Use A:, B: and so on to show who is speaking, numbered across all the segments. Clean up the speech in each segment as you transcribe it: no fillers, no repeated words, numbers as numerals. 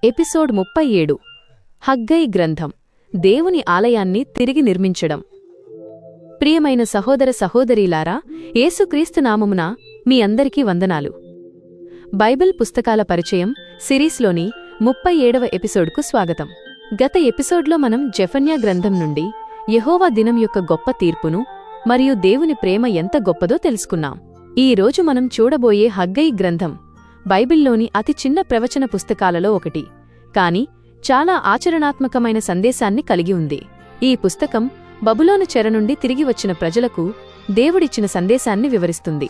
A: Episode 37 హగ్గయి గ్రంథం దేవుని ఆలయాన్ని తిరిగి నిర్మించడం. ప్రియమైన సహోదర సహోదరీలారా, యేసుక్రీస్తు నామమున మీ అందరికీ వందనాలు. బైబిల్ పుస్తకాల పరిచయం సిరీస్లోని 37వ ఎపిసోడ్కు స్వాగతం. గత ఎపిసోడ్లో మనం జెఫన్యా గ్రంథం నుండి యెహోవా దినం యొక్క గొప్ప తీర్పును మరియు దేవుని ప్రేమ ఎంత గొప్పదో తెలుసుకున్నాం. ఈ రోజు మనం చూడబోయే హగ్గయి గ్రంథం బైబిల్లోని అతి చిన్న ప్రవచన పుస్తకాలలో ఒకటి, కాని చాలా ఆచరణాత్మకమైన సందేశాన్ని కలిగి ఉంది. ఈ పుస్తకం బబులోను చెర నుండి తిరిగి వచ్చిన ప్రజలకు దేవుడిచ్చిన సందేశాన్ని వివరిస్తుంది.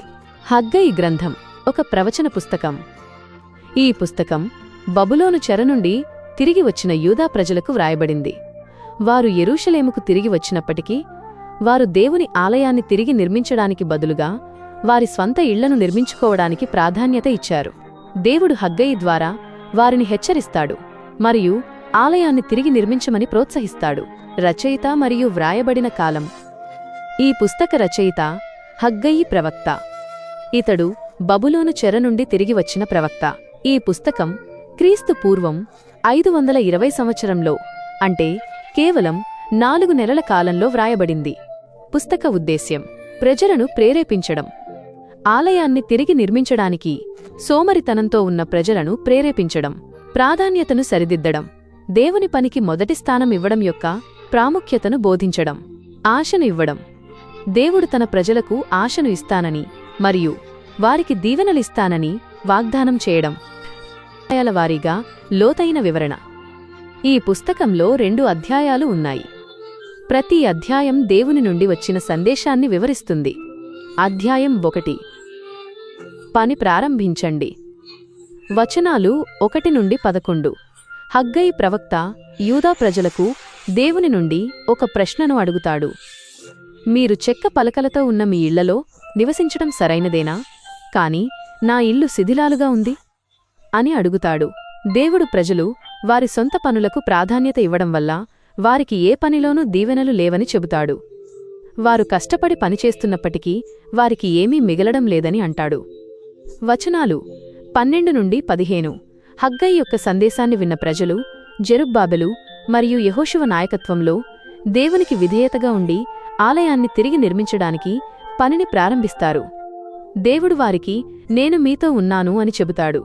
A: హగ్గయి గ్రంథం ఒక ప్రవచన పుస్తకం. ఈ పుస్తకం బబులోను చెర నుండి తిరిగి వచ్చిన యూదా ప్రజలకు వ్రాయబడింది. వారు యెరూషలేముకు తిరిగి వచ్చినప్పటికీ వారు దేవుని ఆలయాన్ని తిరిగి నిర్మించడానికి బదులుగా వారి స్వంత ఇళ్లను నిర్మించుకోవడానికి ప్రాధాన్యత ఇచ్చారు. దేవుడు హగ్గయి ద్వారా వారిని హెచ్చరిస్తాడు మరియు ఆలయాన్ని తిరిగి నిర్మించమని ప్రోత్సహిస్తాడు. రచయిత మరియు వ్రాయబడిన కాలం. ఈ పుస్తక రచయిత హగ్గయి ప్రవక్త. ఇతడు బబులోను చెర నుండి తిరిగి వచ్చిన ప్రవక్త. ఈ పుస్తకం క్రీస్తు పూర్వం 520 సంవత్సరంలో, అంటే కేవలం 4 నెలల కాలంలో వ్రాయబడింది. పుస్తక ఉద్దేశ్యం ప్రజలను ప్రేరేపించడం. ఆలయాన్ని తిరిగి నిర్మించడానికి సోమరితనంతో ఉన్న ప్రజలను ప్రేరేపించడం, ప్రాధాన్యతను సరిదిద్దడం, దేవుని పనికి మొదటి స్థానం ఇవ్వడం యొక్క ప్రాముఖ్యతను బోధించడం, ఆశను ఇవ్వడం. దేవుడు తన ప్రజలకు ఆశను ఇస్తానని మరియు వారికి దీవెనలిస్తానని వాగ్దానం చేయడం. అధ్యాయాల వారీగా లోతైన వివరణ. ఈ పుస్తకంలో 2 అధ్యాయాలు ఉన్నాయి. ప్రతి అధ్యాయం దేవుని నుండి వచ్చిన సందేశాన్ని వివరిస్తుంది. అధ్యాయం 1. పని ప్రారంభించండి. వచనాలు 1 నుండి 11. హగ్గయి ప్రవక్త యూదా ప్రజలకు దేవుని నుండి ఒక ప్రశ్నను అడుగుతాడు. మీరు చెక్క పలకలతో ఉన్న మీ ఇళ్లలో నివసించడం సరైనదేనా? కాని నా ఇల్లు శిథిలాలుగా ఉంది అని అడుగుతాడు. దేవుడు ప్రజలు వారి సొంత పనులకు ప్రాధాన్యత ఇవ్వడం వల్ల వారికి ఏ పనిలోనూ దీవెనలు లేవని చెబుతాడు. వారు కష్టపడి పనిచేస్తున్నప్పటికీ వారికి ఏమీ మిగలడం లేదని అంటాడు. వచనాలు 12 నుండి 15. హగ్గయి యొక్క సందేశాన్ని విన్న ప్రజలు జెరుబ్బాబెలు మరియు యెహోషువ నాయకత్వంలో దేవునికి విధేయతగా ఉండి ఆలయాన్ని తిరిగి నిర్మించడానికి పనిని ప్రారంభిస్తారు. దేవుడు వారికి నేను మీతో ఉన్నాను అని చెబుతాడు.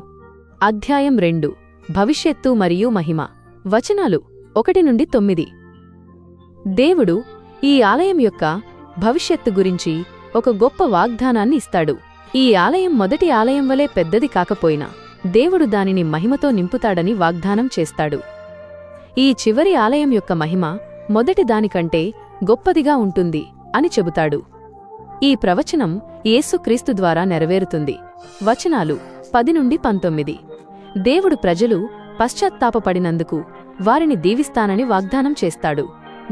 A: అధ్యాయం 2. భవిష్యత్తు మరియు మహిమ. వచనాలు 1 నుండి 9. దేవుడు ఈ ఆలయం యొక్క భవిష్యత్తు గురించి ఒక గొప్ప వాగ్దానాన్ని ఇస్తాడు. ఈ ఆలయం మొదటి ఆలయం వలె పెద్దది కాకపోయినా దేవుడు దానిని మహిమతో నింపుతాడని వాగ్దానం చేస్తాడు. ఈ చివరి ఆలయం యొక్క మహిమ మొదటి దానికంటే గొప్పదిగా ఉంటుంది అని చెబుతాడు. ఈ ప్రవచనం యేసుక్రీస్తు ద్వారా నెరవేరుతుంది. వచనాలు 10 నుండి 19. దేవుడు ప్రజలు పశ్చాత్తాపపడినందుకు వారిని దీవిస్తానని వాగ్దానం చేస్తాడు.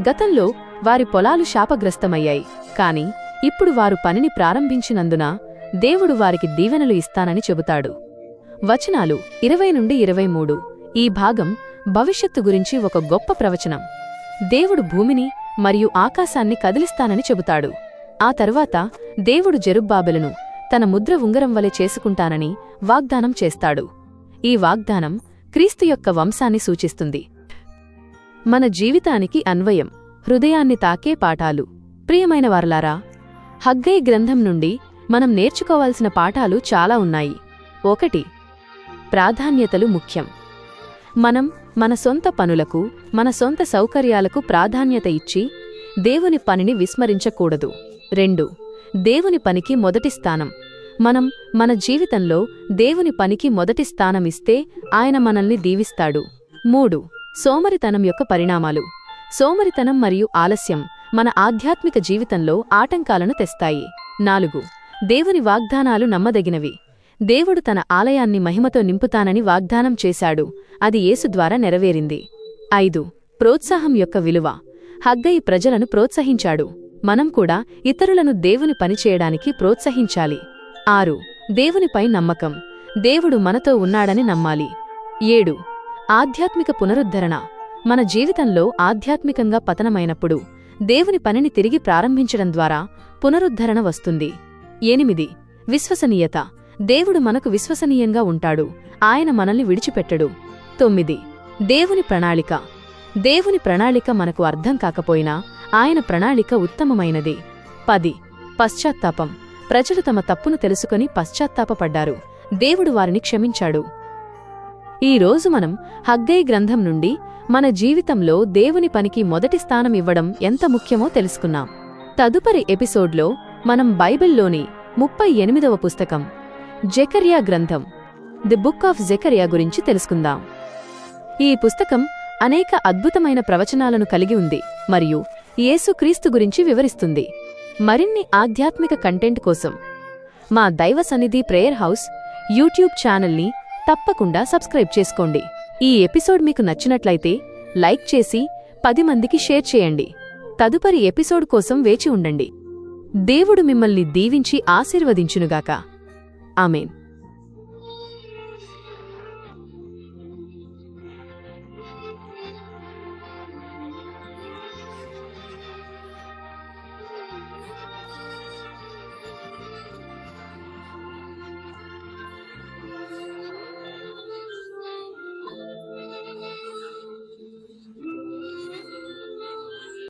A: గతంలో వారి పొలాలు శాపగ్రస్తమయ్యాయి, కాని ఇప్పుడు వారు పనిని ప్రారంభించినందున దేవుడు వారికి దీవెనలు ఇస్తానని చెబుతాడు. వచనాలు 20 నుండి 23. ఈ భాగం భవిష్యత్తు గురించి ఒక గొప్ప ప్రవచనం. దేవుడు భూమిని మరియు ఆకాశాన్ని కదిలిస్తానని చెబుతాడు. ఆ తరువాత దేవుడు జెరుబ్బాబెలును తన ముద్ర ఉంగరం వలె చేసుకుంటానని వాగ్దానం చేస్తాడు. ఈ వాగ్దానం క్రీస్తు యొక్క వంశాన్ని సూచిస్తుంది. మన జీవితానికి అన్వయం. హృదయాన్ని తాకే పాఠాలు. ప్రియమైన వారలారా, హగ్గయి గ్రంథం నుండి మనం నేర్చుకోవాల్సిన పాఠాలు చాలా ఉన్నాయి. 1. ప్రాధాన్యతలు ముఖ్యం. మనం మన సొంత పనులకు, మన సొంత సౌకర్యాలకు ప్రాధాన్యత ఇచ్చి దేవుని పనిని విస్మరించకూడదు. 2. దేవుని పనికి మొదటి స్థానం. మనం మన జీవితంలో దేవుని పనికి మొదటి స్థానమిస్తే ఆయన మనల్ని దీవిస్తాడు. 3. సోమరితనం యొక్క పరిణామాలు. సోమరితనం మరియు ఆలస్యం మన ఆధ్యాత్మిక జీవితంలో ఆటంకాలను తెస్తాయి. 4. దేవుని వాగ్దానాలు నమ్మదగినవి. దేవుడు తన ఆలయాన్ని మహిమతో నింపుతానని వాగ్దానం చేశాడు, అది యేసు ద్వారా నెరవేరింది. 5. ప్రోత్సాహం యొక్క విలువ. హగ్గయి ప్రజలను ప్రోత్సహించాడు. మనం కూడా ఇతరులను దేవుని పనిచేయడానికి ప్రోత్సహించాలి. 6. దేవునిపై నమ్మకం. దేవుడు మనతో ఉన్నాడని నమ్మాలి. 7. ఆధ్యాత్మిక పునరుద్ధరణ. మన జీవితంలో ఆధ్యాత్మికంగా పతనమైనప్పుడు దేవుని పనిని తిరిగి ప్రారంభించడం ద్వారా పునరుద్ధరణ వస్తుంది. 8. విశ్వసనీయత. దేవుడు మనకు విశ్వసనీయంగా ఉంటాడు, ఆయన మనల్ని విడిచిపెట్టడు. 9. దేవుని ప్రణాళిక. దేవుని ప్రణాళిక మనకు అర్థం కాకపోయినా ఆయన ప్రణాళిక ఉత్తమమైనది. 10. పశ్చాత్తాపం. ప్రజలు తమ తప్పును తెలుసుకొని పశ్చాత్తాపపడ్డారు. దేవుడు వారిని క్షమించాడు. ఈ రోజు మనం హగ్గై గ్రంథం నుండి మన జీవితంలో దేవుని పనికి మొదటి స్థానం ఇవ్వడం ఎంత ముఖ్యమో తెలుసుకున్నాం. తదుపరి ఎపిసోడ్లో మనం బైబిల్లోని 38వ పుస్తకం జెకర్యా గ్రంథం ది బుక్ ఆఫ్ జెకర్యా గురించి తెలుసుకుందాం. ఈ పుస్తకం అనేక అద్భుతమైన ప్రవచనాలను కలిగి ఉంది మరియు యేసుక్రీస్తు గురించి వివరిస్తుంది. మరిన్ని ఆధ్యాత్మిక కంటెంట్ కోసం మా దైవ సన్నిధి ప్రేయర్ హౌస్ యూట్యూబ్ ఛానల్ని తప్పకుండా సబ్స్క్రైబ్ చేసుకోండి. ఈ ఎపిసోడ్ మీకు నచ్చినట్లయితే లైక్ చేసి 10 మందికి షేర్ చేయండి. తదుపరి ఎపిసోడ్ కోసం వేచి ఉండండి. దేవుడు మిమ్మల్ని దీవించి ఆశీర్వదించునుగాక. ఆమేన్.